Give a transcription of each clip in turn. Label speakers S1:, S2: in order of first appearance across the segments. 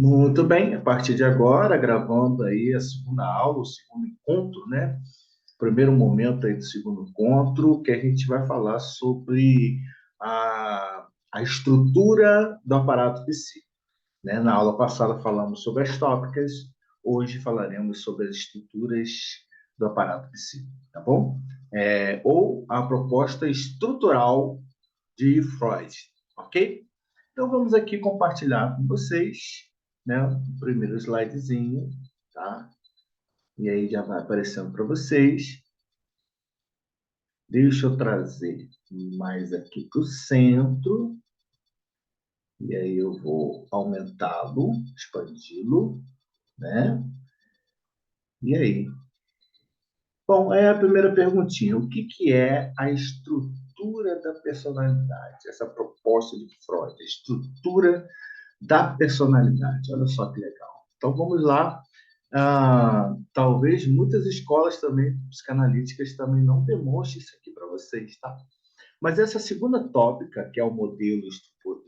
S1: Muito bem, a partir de agora, gravando aí a segunda aula, o segundo encontro, né? Primeiro momento aí do segundo encontro, que a gente vai falar sobre a estrutura do aparato psíquico, né? Na aula passada falamos sobre as tópicas, hoje falaremos sobre as estruturas do aparato psíquico, tá bom? Ou a proposta estrutural de Freud, ok? Então vamos aqui compartilhar com vocês, né, o primeiro slidezinho, tá? E aí já vai aparecendo para vocês. Deixa eu trazer mais aqui para o centro. E aí eu vou aumentá-lo, expandi-lo, né? E aí? Bom, é a primeira perguntinha. O que que é a estrutura da personalidade? Essa proposta de Freud, a estrutura da personalidade. Olha só que legal. Então vamos lá. Talvez muitas escolas também psicanalíticas também não demonstrem isso aqui para vocês, tá? Mas essa segunda tópica, que é o modelo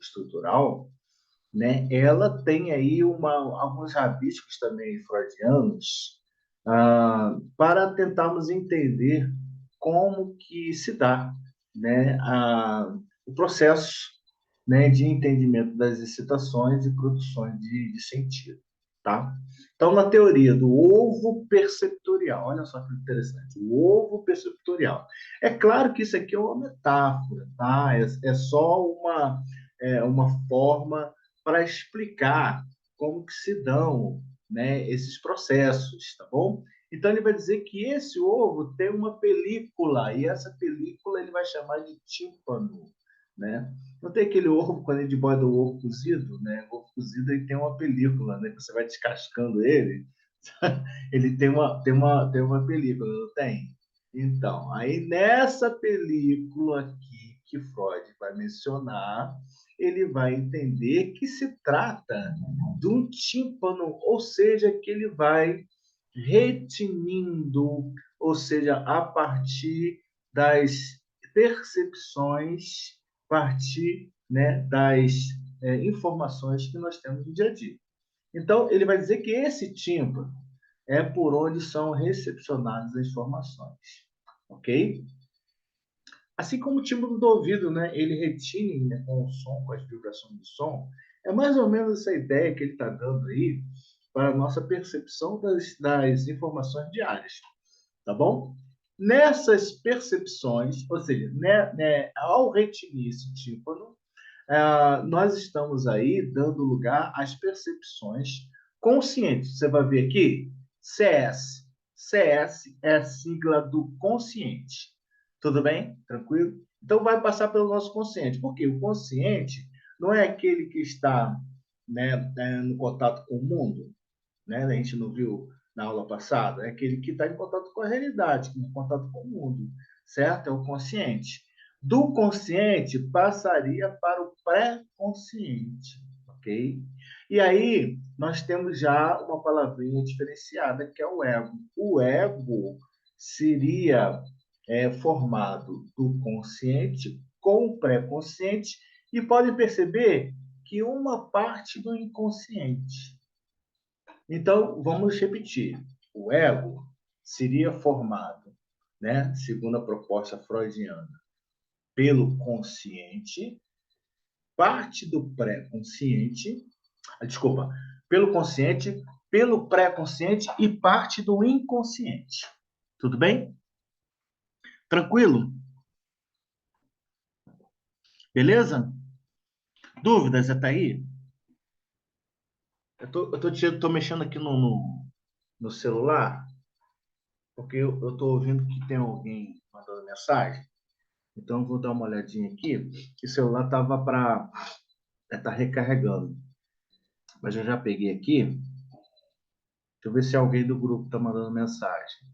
S1: estrutural, né? Ela tem aí alguns rabiscos também freudianos, para tentarmos entender como que se dá, né? O processo, né, de entendimento das excitações e produções de sentido, tá? Então, na teoria do ovo perceptorial, olha só que interessante, o ovo perceptorial. É claro que isso aqui é uma metáfora, tá? É só uma forma para explicar como que se dão, né, esses processos, tá bom? Então ele vai dizer que esse ovo tem uma película e essa película ele vai chamar de tímpano, né? Não tem aquele ovo quando a gente bota o ovo cozido, né? O ovo cozido ele tem uma película, né? Você vai descascando ele, ele tem uma película, não tem? Então, aí nessa película aqui que Freud vai mencionar, ele vai entender que se trata de um tímpano, ou seja, que ele vai retinindo, ou seja, a partir das percepções, a partir, né, das informações que nós temos no dia a dia. Então, ele vai dizer que esse tímpano é por onde são recepcionadas as informações, ok? Assim como o tímpano do ouvido, né? Ele retine, né, com o som, com as vibrações do som. É mais ou menos essa ideia que ele está dando aí para a nossa percepção das informações diárias, tá bom? Nessas percepções, ou seja, ao retinir esse tímpano, nós estamos aí dando lugar às percepções conscientes. Você vai ver aqui, CS. CS é a sigla do consciente. Tudo bem? Tranquilo? Então vai passar pelo nosso consciente. Porque o consciente não é aquele que está, né, no contato com o mundo, né? A gente não viu na aula passada, é aquele que está em contato com a realidade, em contato com o mundo, certo? É o consciente. Do consciente passaria para o pré-consciente, ok? E aí nós temos já uma palavrinha diferenciada que é o ego. O ego seria formado do consciente com o pré-consciente e podem perceber que uma parte do inconsciente. Então, vamos repetir. O ego seria formado, né, segundo a proposta freudiana, pelo consciente, parte do pré-consciente, desculpa, pelo consciente, pelo pré-consciente e parte do inconsciente. Tudo bem? Tranquilo? Beleza? Dúvidas até aí? Eu tô mexendo aqui no celular, porque eu tô ouvindo que tem alguém mandando mensagem. Então, eu vou dar uma olhadinha aqui, que o celular estava para estar recarregando. Mas eu já peguei aqui. Deixa eu ver se alguém do grupo está mandando mensagem.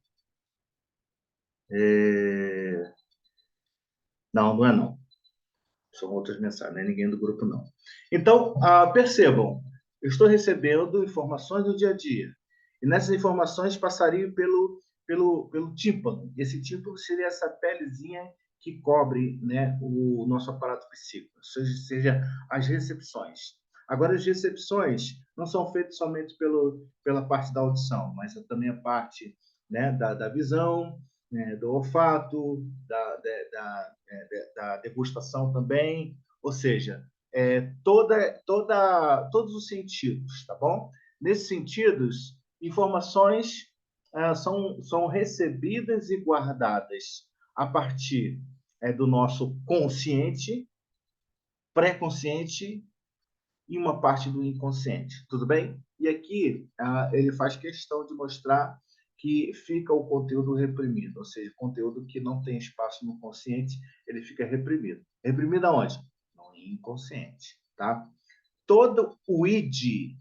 S1: Não, não é não. São outras mensagens, não é ninguém do grupo, não. Então, percebam, eu estou recebendo informações do dia a dia. E nessas informações passariam pelo tímpano. Esse tímpano seria essa pelezinha que cobre, né, o nosso aparato psíquico, seja as recepções. Agora, as recepções não são feitas somente pela parte da audição, mas também a parte, né, da visão, né, do olfato, da degustação também, ou seja, todos os sentidos, tá bom? Nesses sentidos, informações são recebidas e guardadas a partir do nosso consciente, pré-consciente e uma parte do inconsciente, tudo bem? E aqui ele faz questão de mostrar que fica o conteúdo reprimido, ou seja, conteúdo que não tem espaço no consciente, ele fica reprimido. Reprimido aonde? No inconsciente, tá? Todo o id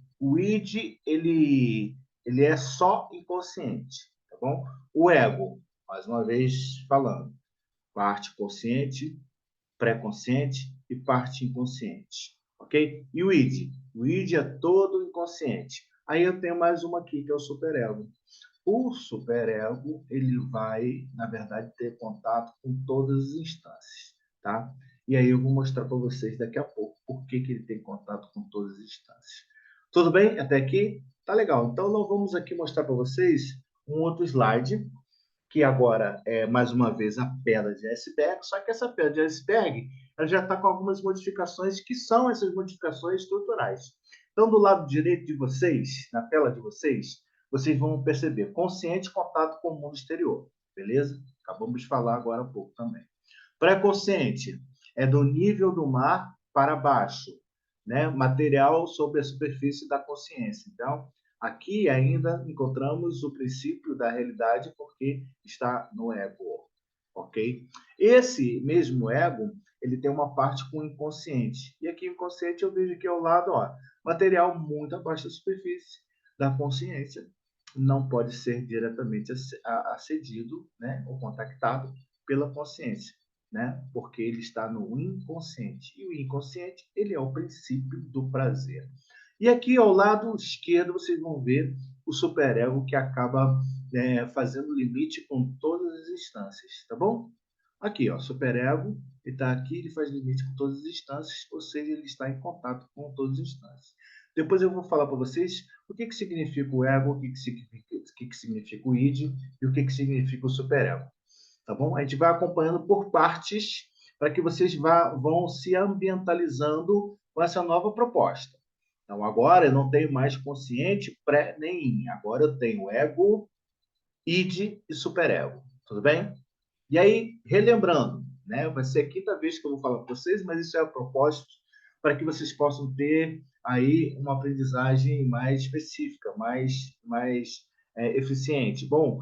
S1: ele é só inconsciente, tá bom? O ego, mais uma vez falando, parte consciente, pré-consciente e parte inconsciente, ok? E o id? O id é todo inconsciente. Aí eu tenho mais uma aqui, que é o superego. O superego, ele vai, na verdade, ter contato com todas as instâncias, tá? E aí eu vou mostrar para vocês daqui a pouco por que ele tem contato com todas as instâncias. Tudo bem? Até aqui? Tá legal. Então, nós vamos aqui mostrar para vocês um outro slide, que agora é, mais uma vez, a pedra de iceberg, só que essa pedra de iceberg ela já está com algumas modificações, que são essas modificações estruturais. Então, do lado direito de vocês, na tela de vocês, vocês vão perceber consciente contato com o mundo exterior, beleza? Acabamos de falar agora há pouco também. Pré-consciente é do nível do mar para baixo, né? Material sobre a superfície da consciência. Então, aqui ainda encontramos o princípio da realidade porque está no ego, ok? Esse mesmo ego, ele tem uma parte com o inconsciente. E aqui o inconsciente eu vejo aqui ao lado, ó, material muito abaixo da superfície da consciência. Não pode ser diretamente acedido, né, ou contactado pela consciência, né? Porque ele está no inconsciente. E o inconsciente, ele é o princípio do prazer. E aqui ao lado esquerdo vocês vão ver o superego que acaba fazendo limite com todas as instâncias, tá bom? Aqui, ó, superego, ele está aqui, ele faz limite com todas as instâncias, ou seja, ele está em contato com todas as instâncias. Depois eu vou falar para vocês o que significa o ego, o que significa o id e o que significa o superego. Tá bom? A gente vai acompanhando por partes para que vocês vão se ambientalizando com essa nova proposta. Então, agora eu não tenho mais consciente, pré nem in. Agora eu tenho ego, id e superego. Tudo bem? E aí, relembrando, né? Vai ser a quinta vez que eu vou falar para vocês, mas isso é a propósito para que vocês possam ter aí uma aprendizagem mais específica, mais eficiente. Bom,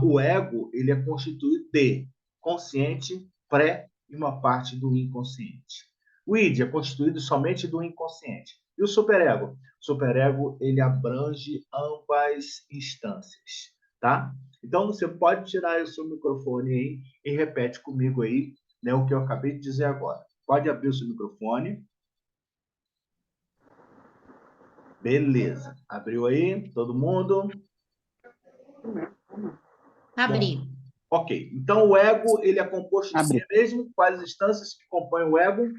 S1: o ego ele é constituído de consciente, pré e uma parte do inconsciente. O id é constituído somente do inconsciente. E o superego? O superego ele abrange ambas instâncias, tá? Então você pode tirar o seu microfone aí e repete comigo aí, né, o que eu acabei de dizer agora. Pode abrir o seu microfone. Beleza. Abriu aí, todo mundo?
S2: Abri.
S1: Bom, ok. Então, o ego, ele é composto de si mesmo. Quais as instâncias que compõem o ego?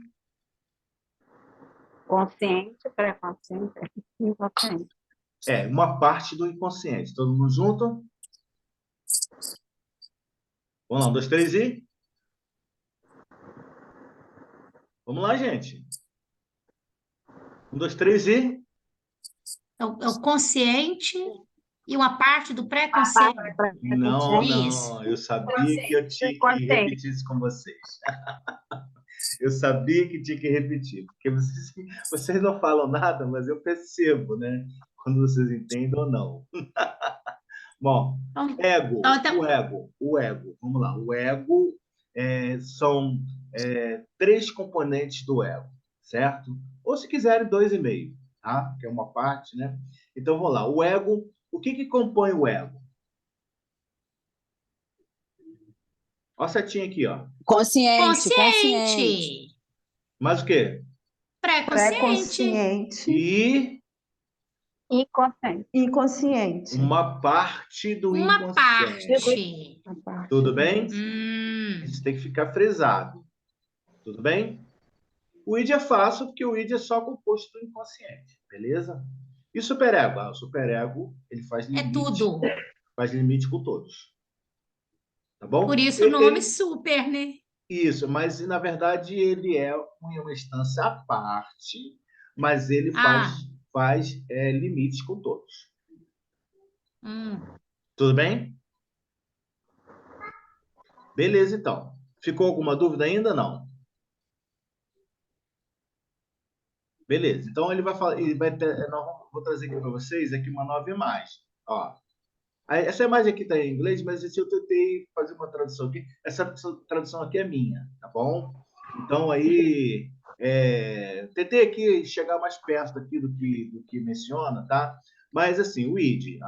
S3: Consciente, pré-consciente, inconsciente.
S1: É, uma parte do inconsciente. Todo mundo junto? Vamos lá, 1, 2, 3 e... Vamos lá, gente. 1, 2, 3 e...
S2: É o consciente e uma parte do pré-consciente.
S1: Não,
S2: Isso.
S1: não. Eu sabia que eu tinha que repetir isso com vocês. Eu sabia que tinha que repetir, porque vocês não falam nada, mas eu percebo, né? Quando vocês entendem ou não. Bom, ego, o ego. Vamos lá. O ego são 3 componentes do ego, certo? Ou se quiserem, 2,5, tá? Que é uma parte, né? Então, vamos lá. O ego, o que compõe o ego? Olha a setinha aqui, ó.
S2: Consciente.
S1: Mais o quê?
S2: Pré-consciente.
S1: E
S3: Inconsciente.
S1: uma parte do
S2: Uma
S1: inconsciente.
S2: parte.
S1: Tudo bem? Isso tem que ficar frisado. Tudo bem? O id é fácil, porque o id é só composto do inconsciente, beleza? E o superego? O superego, ele
S2: É tudo.
S1: faz limite com todos, tá
S2: Por
S1: bom?
S2: isso o nome super, né?
S1: Isso, mas na verdade ele é uma instância à parte, mas ele
S2: Ah,
S1: faz limites com todos.
S2: hum.
S1: Tudo bem? Beleza, então. Ficou alguma dúvida ainda? Não. Beleza. Então ele vai falar, ele vai ter, vou trazer aqui para vocês aqui uma nova imagem. Ó, essa imagem aqui está em inglês, mas eu tentei fazer uma tradução aqui. Essa tradução aqui é minha, tá bom? Então aí tentei aqui chegar mais perto aqui do que menciona, tá? Mas assim, o id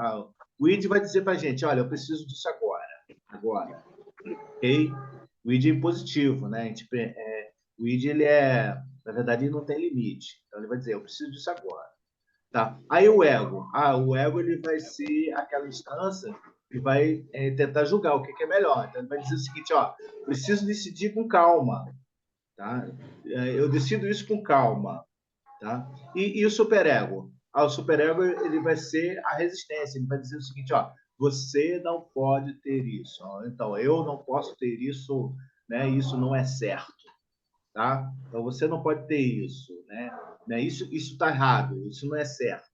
S1: vai dizer para a gente, olha, eu preciso disso agora, ok? O id é positivo, né? O id na verdade, ele não tem limite. Então ele vai dizer, eu preciso disso agora. Tá? Aí o ego ele vai ser aquela instância que vai tentar julgar o que é melhor. Então ele vai dizer o seguinte, ó, preciso decidir com calma, tá? Eu decido isso com calma, tá? E o superego? O superego ele vai ser a resistência. Ele vai dizer o seguinte, ó, você não pode ter isso. Ó, então eu não posso ter isso, né? Isso não é certo, tá? Então você não pode ter isso, né? Isso está errado. Isso não é certo.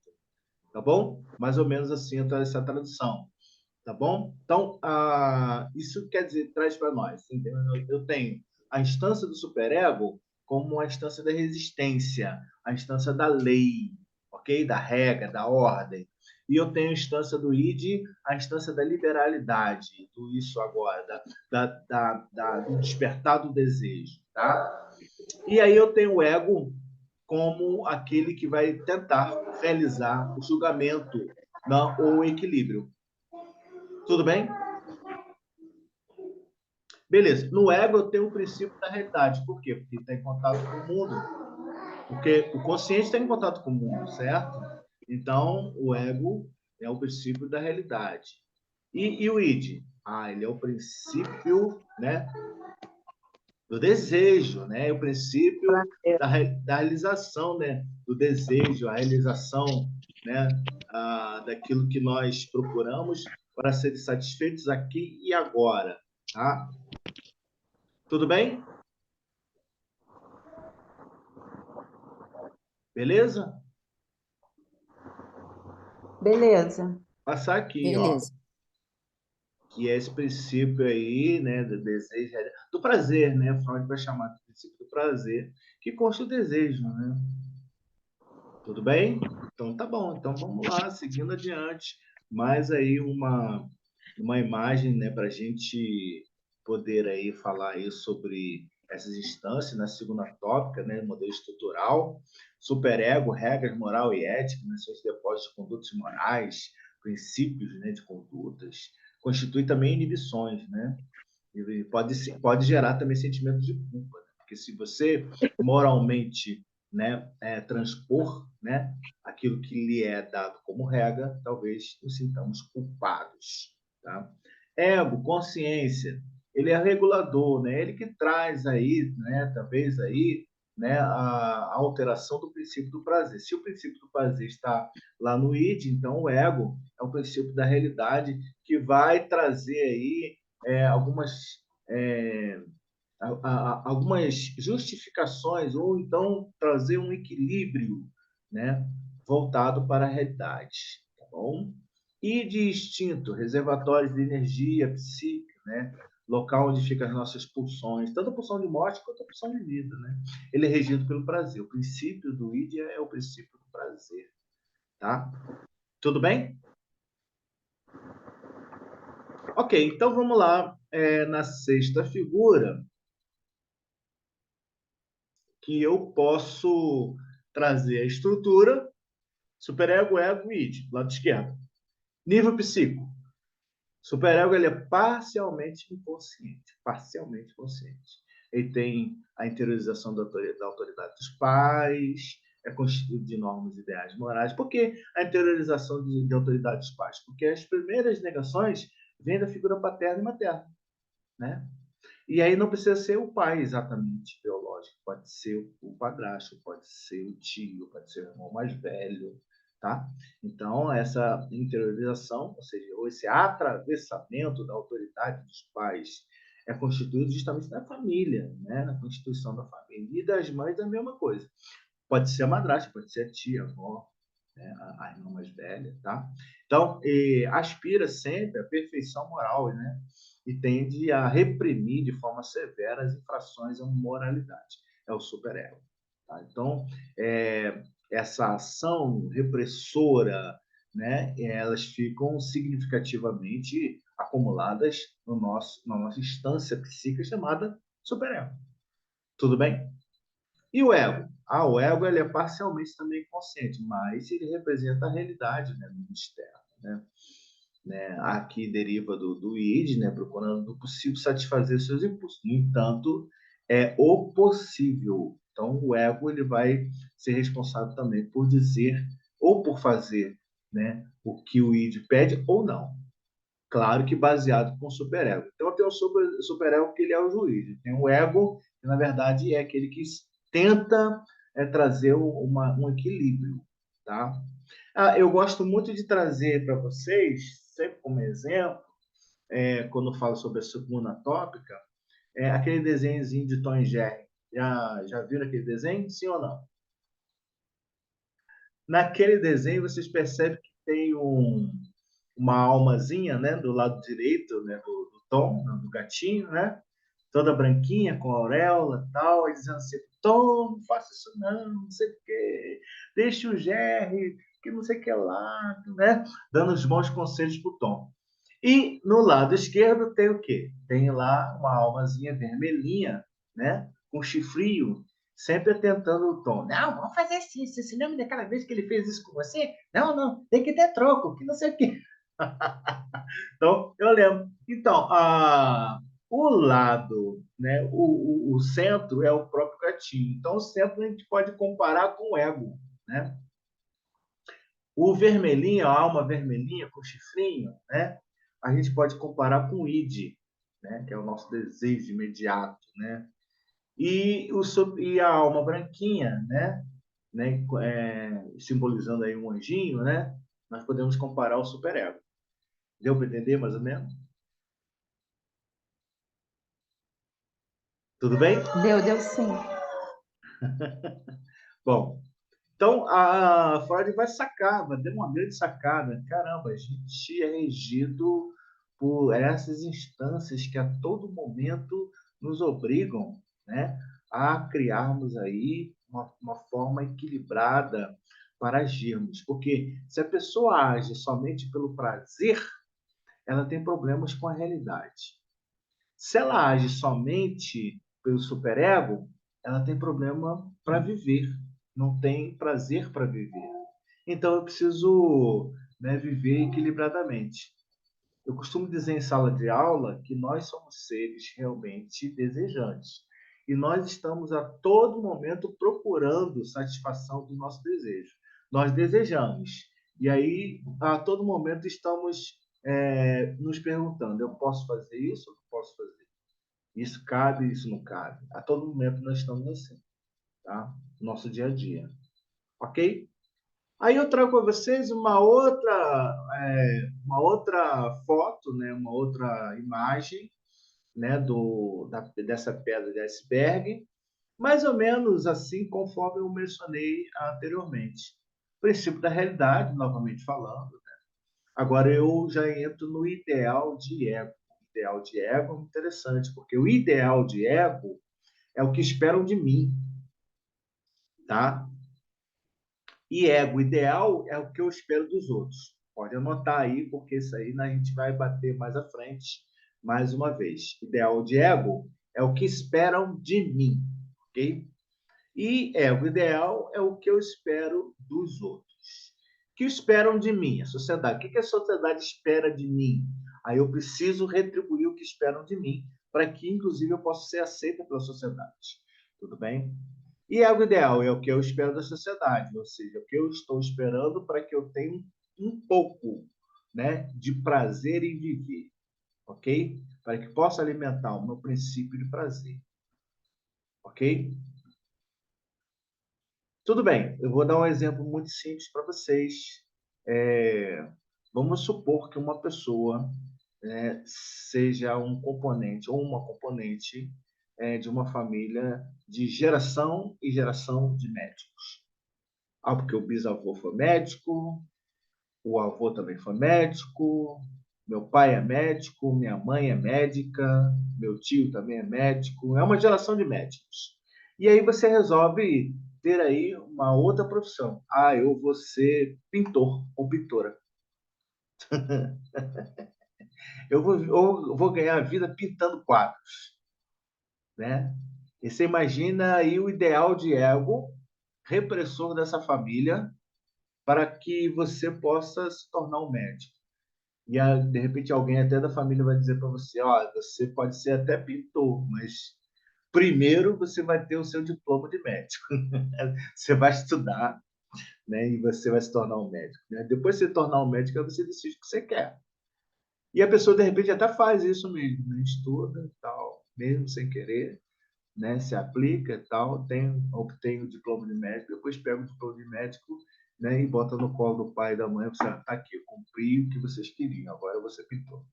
S1: Tá bom? Mais ou menos assim essa tradução, tá bom? Então, isso quer dizer, traz para nós, entendeu? Eu tenho a instância do superego como a instância da resistência, a instância da lei, ok? Da regra, da ordem. E eu tenho a instância do id, a instância da liberalidade, do isso agora, do despertar do desejo, tá? E aí eu tenho o ego como aquele que vai tentar realizar o julgamento, não, ou o equilíbrio. Tudo bem? Beleza. No ego eu tenho o princípio da realidade. Por quê? Porque está em contato com o mundo. Porque o consciente está em contato com o mundo, certo? Então, o ego é o princípio da realidade. E o id? Ele é o princípio, né, do desejo, né? O princípio da realização, né? Do desejo, a realização, né? Daquilo que nós procuramos para ser satisfeitos aqui e agora, tá? Tudo bem? Beleza?
S3: Beleza.
S1: Passar aqui, ó,
S4: Beleza.
S1: que é esse princípio aí, né, do desejo, do prazer, né? Freud vai chamar de princípio do prazer, que consta o desejo, né? Tudo bem? Então tá bom. Então vamos lá, seguindo adiante. Mais aí uma imagem, né, para a gente poder aí falar aí sobre essas instâncias na segunda tópica, né, modelo estrutural, superego, regras moral e ética, né, seus depósitos de condutas morais, princípios, né, de condutas, constitui também inibições, né? E pode gerar também sentimentos de culpa, né? Porque se você moralmente, né, transpor, né, aquilo que lhe é dado como regra, talvez nos sintamos culpados, tá? Ego, consciência, ele é regulador, né? Ele que traz aí, né, talvez aí, né, a alteração do princípio do prazer. Se o princípio do prazer está lá no id, então o ego é o princípio da realidade que vai trazer aí algumas algumas justificações ou então trazer um equilíbrio, né, voltado para a realidade, tá bom? E de instinto, reservatórios de energia psíquica, né? Local onde ficam as nossas pulsões, tanto a pulsão de morte quanto a pulsão de vida, né? Ele é regido pelo prazer. O princípio do id é o princípio do prazer, tá? Tudo bem? Ok, então vamos lá. Na sexta figura, que eu posso trazer a estrutura, superego, ego e id, lado esquerdo. Nível psíquico. Superego ele é parcialmente inconsciente, parcialmente consciente. Ele tem a interiorização da autoridade dos pais, é constituído de normas ideais morais. Por que a interiorização de autoridade dos pais? Porque as primeiras negações vêm da figura paterna e materna, né? E aí não precisa ser o pai exatamente biológico, pode ser o padrasto, pode ser o tio, pode ser o irmão mais velho, tá? Então, essa interiorização, ou seja, ou esse atravessamento da autoridade dos pais é constituído justamente na família, né? Na constituição da família. E das mães é a mesma coisa. Pode ser a madrasta, pode ser a tia, a avó, né? A irmã mais velha, tá? Então, aspira sempre à perfeição moral, né? E tende a reprimir de forma severa as infrações à moralidade. É o superego. Tá? Então, essa ação repressora, né? Elas ficam significativamente acumuladas na nossa instância psíquica chamada superego. Tudo bem? E o ego? O ego ele é parcialmente também consciente, mas ele representa a realidade, né, no mundo externo. Aqui deriva do id, né, procurando o possível satisfazer seus impulsos. No entanto, é o possível. Então, o ego ele vai ser responsável também por dizer ou por fazer, né, o que o id pede ou não. Claro que baseado com o superego. Então, tem o superego que ele é o juiz. Tem o ego, que na verdade é aquele que tenta trazer um equilíbrio. Tá? Eu gosto muito de trazer para vocês, sempre como exemplo, quando falo sobre a segunda tópica, aquele desenhozinho de Tom e Jerry. Já viram aquele desenho? Sim ou não? Naquele desenho, vocês percebem que tem uma almazinha, né, do lado direito, né, do Tom, do gatinho, né, toda branquinha, com auréola e tal, e dizendo assim, Tom, não faça isso não sei o quê, deixa o Jerry, que não sei o que lá, né, dando os bons conselhos para o Tom. E no lado esquerdo tem o quê? Tem lá uma almazinha vermelhinha, né, com chifrinho, sempre tentando o Tom. Não, vamos fazer assim, você lembra daquela vez que ele fez isso com você? Não, não, tem que ter troco, que não sei o quê. Então, eu lembro. Então, o lado, né, o centro é o próprio gatinho. Então, o centro a gente pode comparar com o ego. Né? O vermelhinho, a alma vermelhinha com chifrinho, né, a gente pode comparar com o id, né, que é o nosso desejo imediato. Né? E a alma branquinha, simbolizando aí um anjinho, né, nós podemos comparar ao superego. Deu para entender mais ou menos? Tudo bem?
S3: Deu sim.
S1: Bom, então a Freud vai sacar, vai ter uma grande sacada. Caramba, a gente é regido por essas instâncias que a todo momento nos obrigam, né, a criarmos aí uma forma equilibrada para agirmos. Porque se a pessoa age somente pelo prazer, ela tem problemas com a realidade. Se ela age somente pelo superego, ela tem problema para viver, não tem prazer para viver. Então eu preciso, né, viver equilibradamente. Eu costumo dizer em sala de aula que nós somos seres realmente desejantes. E nós estamos a todo momento procurando satisfação do nosso desejo. Nós desejamos. E aí, a todo momento, estamos nos perguntando: eu posso fazer isso? Eu não posso fazer. Isso cabe, isso não cabe. A todo momento nós estamos assim, tá? Nosso dia a dia. Ok? Aí eu trago para vocês uma outra foto, né? Uma outra imagem, né? Dessa pedra de iceberg, mais ou menos assim conforme eu mencionei anteriormente. O princípio da realidade, novamente falando. Agora eu já entro no ideal de ego. O ideal de ego é interessante, porque o ideal de ego é o que esperam de mim, tá? E ego ideal é o que eu espero dos outros. Pode anotar aí, porque isso aí a gente vai bater mais à frente, mais uma vez. Ideal de ego é o que esperam de mim, ok? E ego ideal é o que eu espero dos outros. O que esperam de mim? A sociedade. O que a sociedade espera de mim? Aí eu preciso retribuir o que esperam de mim, para que, inclusive, eu possa ser aceita pela sociedade. Tudo bem? E ego ideal é o que eu espero da sociedade, ou seja, o que eu estou esperando para que eu tenha um pouco, né, de prazer em viver, ok? para que possa alimentar o meu princípio de prazer. Ok? Tudo bem, eu vou dar um exemplo muito simples para vocês. Vamos supor que uma pessoa seja um componente ou uma componente de uma família de geração e geração de médicos. Porque o bisavô foi médico, o avô também foi médico, meu pai é médico, minha mãe é médica, meu tio também é médico, é uma geração de médicos. E aí você resolve ter aí uma outra profissão. Eu vou ser pintor ou pintora. Eu vou ganhar a vida pintando quadros, né? E você imagina aí o ideal de ego repressor dessa família para que você possa se tornar um médico. E de repente alguém até da família vai dizer para você, você pode ser até pintor, mas primeiro você vai ter o seu diploma de médico. Você vai estudar, né? E você vai se tornar um médico, né? Depois de se tornar um médico, você decide o que você quer. E a pessoa, de repente, até faz isso mesmo, né? Estuda e tal, mesmo sem querer, né? Se aplica e tal, obtém o diploma de médico, depois pega o diploma de médico, né? E bota no colo do pai e da mãe, você tá aqui, eu cumpri o que vocês queriam, agora você pintou.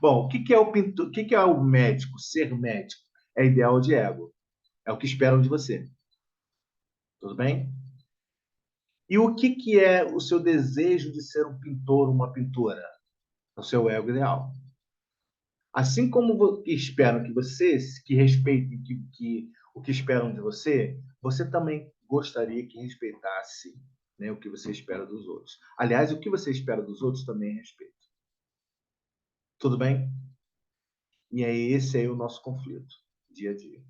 S1: Bom, o que é o pintor? O que é o médico? Ser médico é ideal de ego, é o que esperam de você. Tudo bem? E o que é o seu desejo de ser um pintor, uma pintora? É o seu ego ideal. Assim como esperam que vocês, que respeitem o que esperam de você, você também gostaria que respeitasse, né, o que você espera dos outros. Aliás, o que você espera dos outros também é respeito. Tudo bem? E é esse aí o nosso conflito, dia a dia.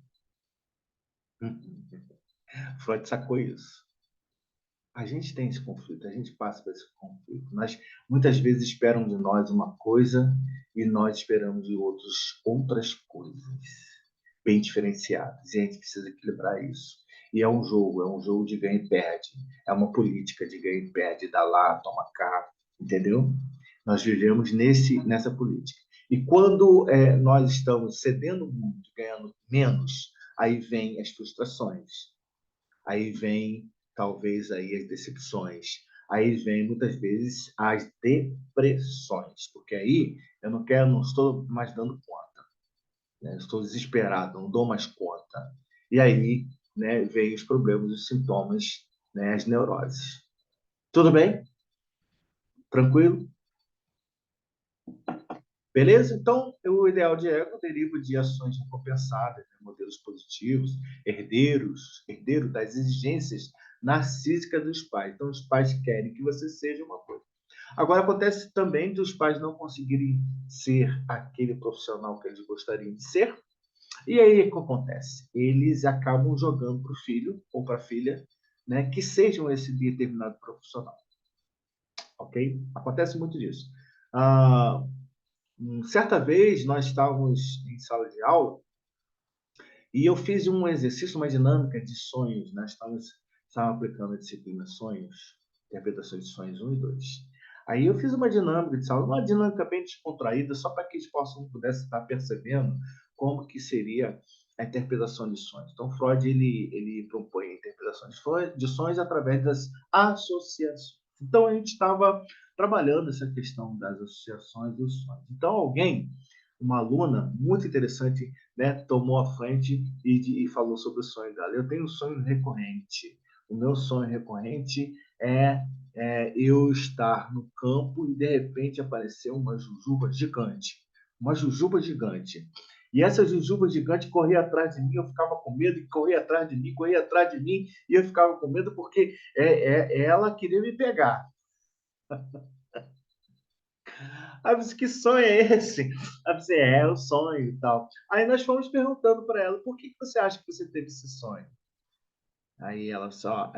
S1: Freud sacou isso. A gente tem esse conflito, a gente passa por esse conflito. Mas muitas vezes esperam de nós uma coisa e nós esperamos de outros outras coisas, bem diferenciadas. E a gente precisa equilibrar isso. E é um jogo de ganha e perde. É uma política de ganha e perde, dá lá, toma cá, entendeu? Nós vivemos nessa política. E quando nós estamos cedendo muito, ganhando menos, aí vem as frustrações. Aí vem, talvez, aí as decepções. Aí vem, muitas vezes, as depressões. Porque aí eu não estou mais dando conta. Né? Estou desesperado, não dou mais conta. E aí, né, vem os problemas, os sintomas, né, as neuroses. Tudo bem? Tranquilo? Beleza? Então, o ideal de ego deriva de ações recompensadas, né? Modelos positivos, herdeiro das exigências narcísicas dos pais. Então, os pais querem que você seja uma coisa. Agora, acontece também de os pais não conseguirem ser aquele profissional que eles gostariam de ser. E aí, o que acontece? Eles acabam jogando para o filho ou para a filha, né, que sejam esse determinado profissional. Ok? Acontece muito disso. Ah, certa vez nós estávamos em sala de aula e eu fiz um exercício, uma dinâmica de sonhos. Nós estávamos aplicando a disciplina sonhos, interpretações de sonhos 1 e 2. Aí eu fiz uma dinâmica de sala, uma dinâmica bem descontraída, só para que eles pudessem estar percebendo como que seria a interpretação de sonhos. Então, Freud ele propõe a interpretação de sonhos através das associações. Então, a gente estava trabalhando essa questão das associações dos sonhos. Então, uma aluna muito interessante, né, tomou a frente e falou sobre o sonho dela. Eu tenho um sonho recorrente. O meu sonho recorrente é eu estar no campo e, de repente, aparecer uma jujuba gigante. Uma jujuba gigante. E essa jujuba gigante corria atrás de mim, eu ficava com medo, e corria atrás de mim, corria atrás de mim, e eu ficava com medo porque ela queria me pegar. Aí eu disse, que sonho é esse? Aí eu disse, é o sonho e tal. Aí nós fomos perguntando para ela, por que você acha que você teve esse sonho? Aí ela só,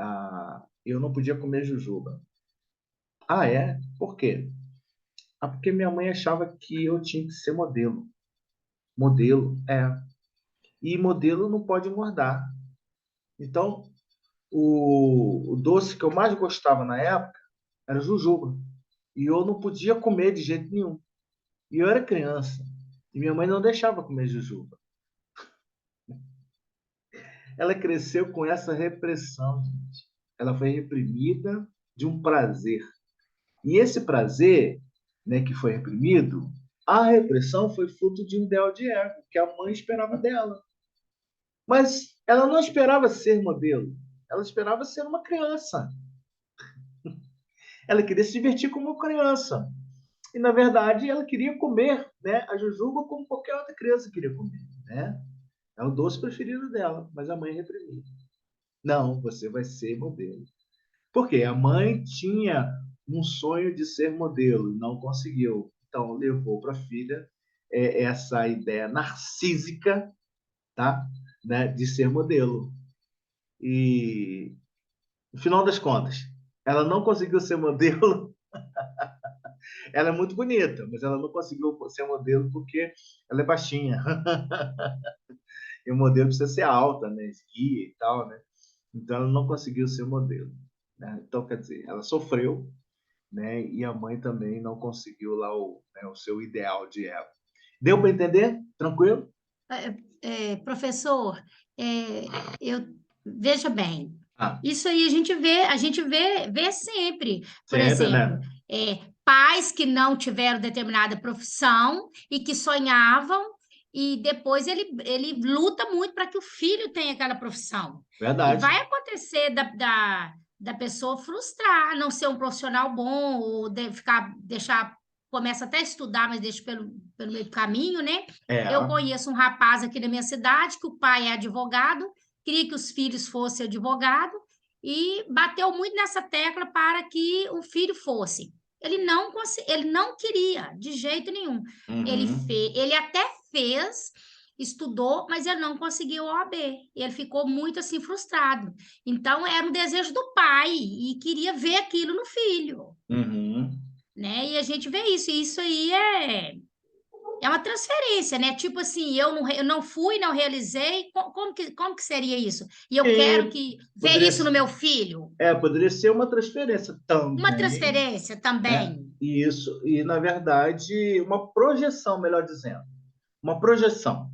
S1: eu não podia comer jujuba. Ah, é? Por quê? Porque minha mãe achava que eu tinha que ser modelo. Modelo, é. E modelo não pode engordar. Então, o doce que eu mais gostava na época era jujuba. E eu não podia comer de jeito nenhum. E eu era criança. E minha mãe não deixava comer jujuba. Ela cresceu com essa repressão, gente. Ela foi reprimida de um prazer. E esse prazer, né, que foi reprimido, a repressão foi fruto de um ideal de ego que a mãe esperava dela. Mas ela não esperava ser modelo. Ela esperava ser uma criança. Ela queria se divertir como uma criança. E, na verdade, ela queria comer, né, a jujuba como qualquer outra criança queria comer. Né? É o doce preferido dela, mas a mãe reprimia. Não, você vai ser modelo. Por quê? A mãe tinha um sonho de ser modelo e não conseguiu. Então, levou para a filha essa ideia narcísica, tá? Né, de ser modelo. E, no final das contas, ela não conseguiu ser modelo. Ela é muito bonita, mas ela não conseguiu ser modelo porque ela é baixinha. E o modelo precisa ser alta, né? Esguia e tal, né? Então, ela não conseguiu ser modelo. Né? Então, quer dizer, ela sofreu, né? E a mãe também não conseguiu lá né, o seu ideal de ego. Deu para entender? Tranquilo?
S2: Professor, eu veja bem,
S1: Ah,
S2: isso aí a gente vê sempre. Por
S1: sempre,
S2: exemplo,
S1: né?
S2: pais que não tiveram determinada profissão e que sonhavam, e depois ele luta muito para que o filho tenha aquela profissão. E
S1: Verdade.
S2: vai acontecer da pessoa frustrar, não ser um profissional bom, ou deixar, começa até a estudar, mas deixa pelo meio do caminho, né?
S1: É.
S2: Eu conheço um rapaz aqui na minha cidade que o pai é advogado, queria que os filhos fossem advogado e bateu muito nessa tecla para que o filho fosse. Ele não queria de jeito nenhum.
S1: Uhum.
S2: Ele até fez, estudou, mas ele não conseguiu o OAB. Ele ficou muito assim frustrado. Então era um desejo do pai e queria ver aquilo no filho,
S1: Uhum.
S2: né? E a gente vê isso. E isso aí é uma transferência, né? Tipo assim, eu não fui, não realizei. Como que seria isso? E eu quero
S1: E
S2: que ver
S1: poderia,
S2: isso no meu filho.
S1: poderia ser uma transferência
S2: Uma
S1: também,
S2: transferência
S1: né?
S2: também.
S1: E isso, e na verdade, uma projeção, melhor dizendo, uma projeção.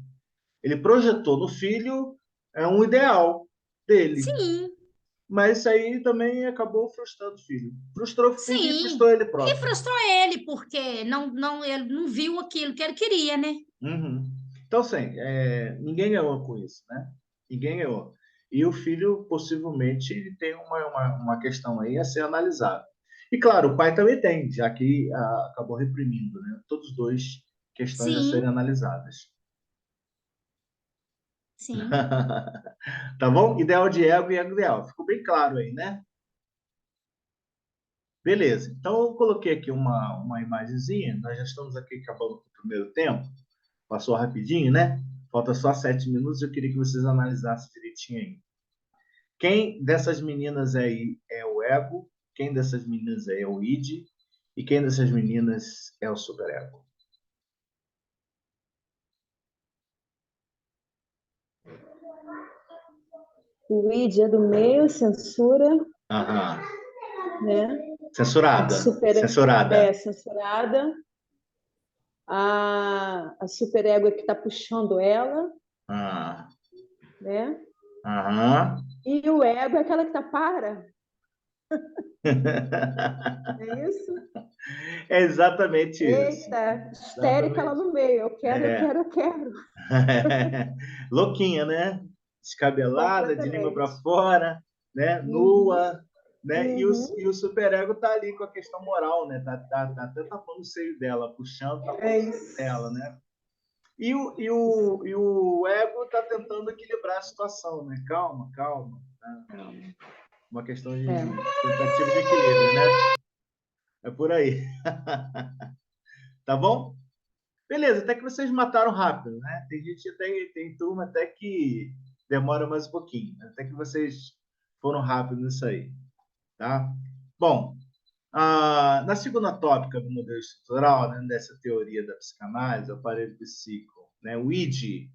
S1: Ele projetou no filho um ideal dele,
S2: Sim,
S1: mas isso aí também acabou frustrando o filho. Frustrou o filho e
S2: sim.
S1: frustrou ele
S2: E
S1: próprio.
S2: frustrou ele, porque ele não viu aquilo que ele queria, né?
S1: Uhum. Então, assim, ninguém ganhou com isso, né? Ninguém ganhou. E o filho, possivelmente, ele tem uma questão aí a ser analisada. E, claro, o pai também tem, já que acabou reprimindo, né? Todos os dois questões a serem
S2: Sim,
S1: analisadas.
S2: sim.
S1: Tá bom? Ideal de ego e ego ideal. Ficou bem claro aí, né? Beleza. Então, eu coloquei aqui uma imagenzinha. Nós já estamos aqui acabando com o primeiro tempo. Passou rapidinho, né? Falta só 7 minutos. Eu queria que vocês analisassem direitinho aí. Quem dessas meninas aí é o ego? Quem dessas meninas aí é o id? E quem dessas meninas é o superego?
S3: O id é do meio, censura,
S1: Aham.
S3: né?
S1: Censurada.
S3: Super,
S1: Censurada.
S3: censurada. A superego é que está puxando ela,
S1: Ah.
S3: né?
S1: Aham.
S3: E o ego é aquela que está para. É isso?
S1: É exatamente isso.
S3: Eita, histérica lá
S1: Exatamente.
S3: no meio. Eu quero, eu
S1: É.
S3: quero, eu quero.
S1: Louquinha, né? Descabelada, de língua para
S3: Completamente.
S1: fora, né?
S3: Uhum,
S1: Nua, né?
S3: uhum.
S1: E o superego tá ali com a questão moral, né? Tá até tapando o seio dela, puxando, tapando
S3: É
S1: o seio
S3: isso.
S1: dela, né? E o ego tá tentando equilibrar a situação, né? Calma, calma. Né?
S3: Calma.
S1: Uma questão de
S3: É.
S1: tentativa de equilíbrio, né? É por aí. Tá bom? Beleza, até que vocês mataram rápido, né? Tem gente até tem turma até que demora mais um pouquinho, né? Até que vocês foram rápidos nisso aí, tá? Bom, na segunda tópica do modelo estrutural, né, dessa teoria da psicanálise, o aparelho psíquico, né, o ID,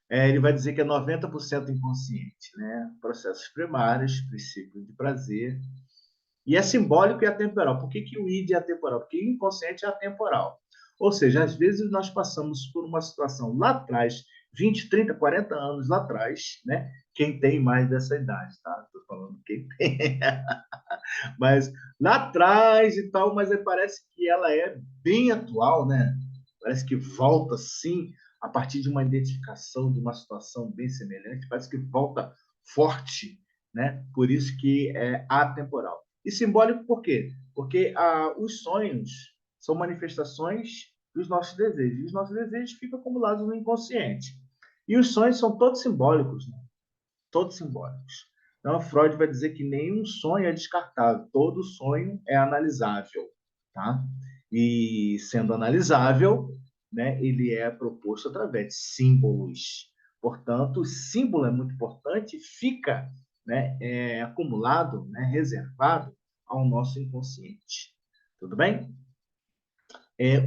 S1: ele vai dizer que é 90% inconsciente, né? Processos primários, princípio de prazer, e é simbólico e atemporal. Por que o ID é atemporal? Porque o inconsciente é atemporal. Ou seja, às vezes nós passamos por uma situação lá atrás, 20, 30, 40 anos lá atrás, né? Quem tem mais dessa idade, tá? Estou falando quem tem. Mas lá atrás e tal, mas aí parece que ela é bem atual, né? Parece que volta, sim, a partir de uma identificação de uma situação bem semelhante, parece que volta forte, né? Por isso que é atemporal. E simbólico por quê? Porque os sonhos são manifestações dos nossos desejos. E os nossos desejos ficam acumulados no inconsciente. E os sonhos são todos simbólicos, né? Todos simbólicos. Então, Freud vai dizer que nenhum sonho é descartável, todo sonho é analisável, tá? E sendo analisável, né, ele é proposto através de símbolos. Portanto, o símbolo é muito importante, fica, né, acumulado, né, reservado ao nosso inconsciente. Tudo bem?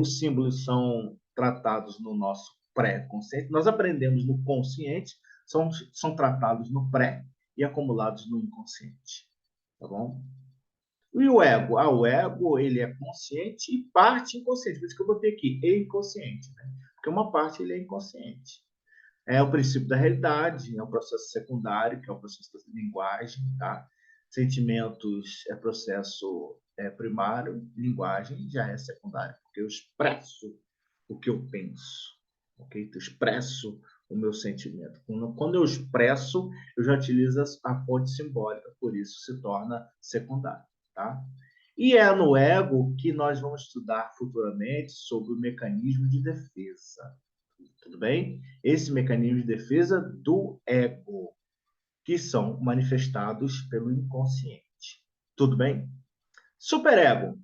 S1: Os símbolos são tratados no nosso pré-consciente. Nós aprendemos no consciente, são tratados no pré e acumulados no inconsciente. Tá bom? E o ego? O ego ele é consciente e parte inconsciente. Por isso que eu botei aqui, e inconsciente. Né? Porque uma parte ele é inconsciente. É o princípio da realidade, é o processo secundário, que é o processo da linguagem, tá? Sentimentos é processo primário, linguagem já é secundário, porque eu expresso o que eu penso, ok? Eu expresso o meu sentimento. Quando eu expresso, eu já utilizo a fonte simbólica, por isso se torna secundário, tá? E é no ego que nós vamos estudar futuramente sobre o mecanismo de defesa. Tudo bem? Esse mecanismo de defesa do ego, que são manifestados pelo inconsciente. Tudo bem? Superego,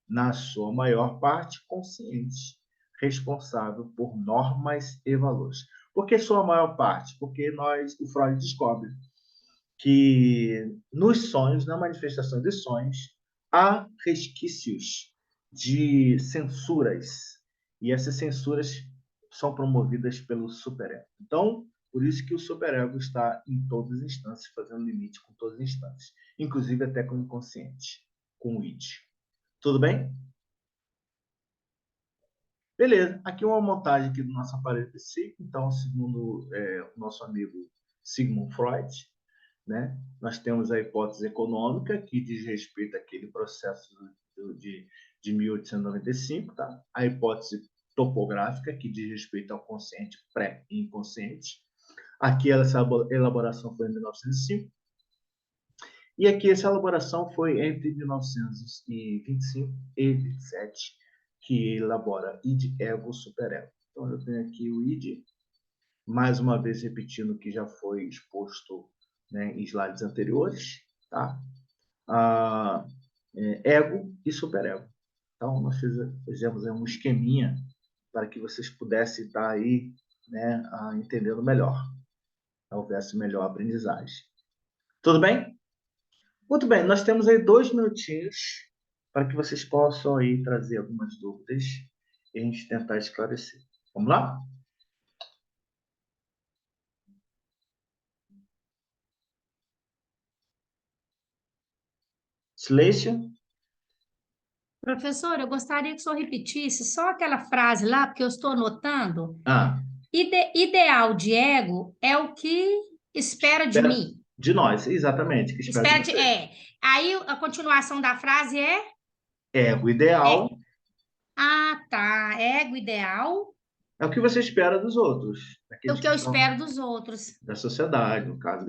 S1: na sua maior parte, consciente, responsável por normas e valores. Por que sua maior parte? Porque o Freud descobre que nos sonhos, na manifestação de sonhos, há resquícios de censuras. E essas censuras são promovidas pelo superego. Então, por isso que o superego está em todas as instâncias, fazendo limite com todas as instâncias, inclusive até com o inconsciente, com o id. Tudo bem? Beleza. Aqui uma montagem aqui do nosso aparelho psíquico. Então, segundo o nosso amigo Sigmund Freud, né? Nós temos a hipótese econômica, que diz respeito àquele processo de 1895, tá? A hipótese topográfica, que diz respeito ao consciente pré e inconsciente. Aqui essa elaboração foi em 1905. E aqui essa elaboração foi entre 1925 e 27, que elabora id, ego, superego. Então eu tenho aqui o id, mais uma vez repetindo o que já foi exposto, né, em slides anteriores, tá? Ego e superego. Então, nós fizemos um esqueminha para que vocês pudessem estar aí, né, entendendo melhor, houvesse melhor aprendizagem. Tudo bem? Muito bem, nós temos aí 2 minutinhos para que vocês possam aí trazer algumas dúvidas e a gente tentar esclarecer. Vamos lá? Silêncio.
S2: Professor, eu gostaria que o senhor repetisse só aquela frase lá, porque eu estou anotando.
S1: Ah,
S2: Ideal de ego é o que espera de
S1: espera
S2: mim.
S1: de nós, exatamente, que espera de
S2: Espera de,
S1: vocês.
S2: Aí a continuação da frase é?
S1: Ego ideal
S2: Ah, tá. Ego ideal
S1: é o que você espera dos outros,
S2: é o
S1: daqueles
S2: que
S1: que
S2: eu
S1: estão
S2: espero dos outros.
S1: da sociedade, no caso,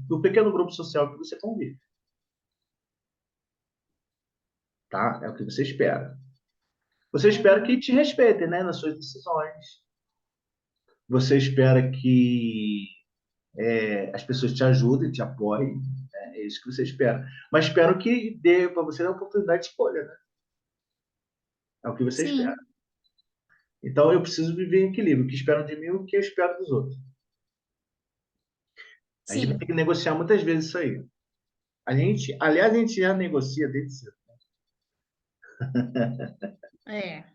S1: do pequeno grupo social que você convive, tá? É o que você espera. Você espera que
S2: Uhum.
S1: te respeitem, né, nas suas decisões. Você espera que as pessoas te ajudem, te apoiem. Né? É isso que você espera. Mas espero que dê para você a oportunidade de escolha, né? É o que você espera.
S2: Sim,
S1: Então eu preciso viver em equilíbrio. O que esperam de mim e o que eu espero dos outros. A gente vai ter
S2: sim.
S1: que negociar muitas vezes isso aí. Aliás, a gente já negocia desde cedo.
S2: É.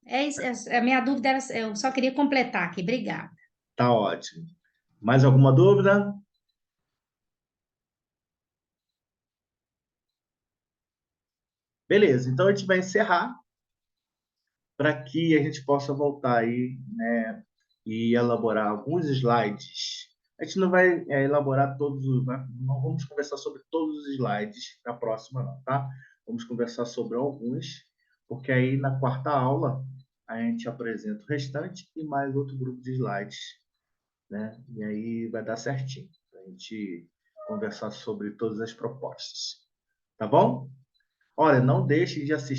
S2: É isso, a minha dúvida era, eu só queria completar aqui, obrigada.
S1: Tá ótimo. Mais alguma dúvida? Beleza, então a gente vai encerrar para que a gente possa voltar aí, né, e elaborar alguns slides. A gente não vai elaborar todos os... Não vamos conversar sobre todos os slides da próxima, não, tá? Vamos conversar sobre alguns, porque aí na quarta aula a gente apresenta o restante e mais outro grupo de slides, né? E aí vai dar certinho para a gente conversar sobre todas as propostas. Tá bom? Olha, não deixe de assistir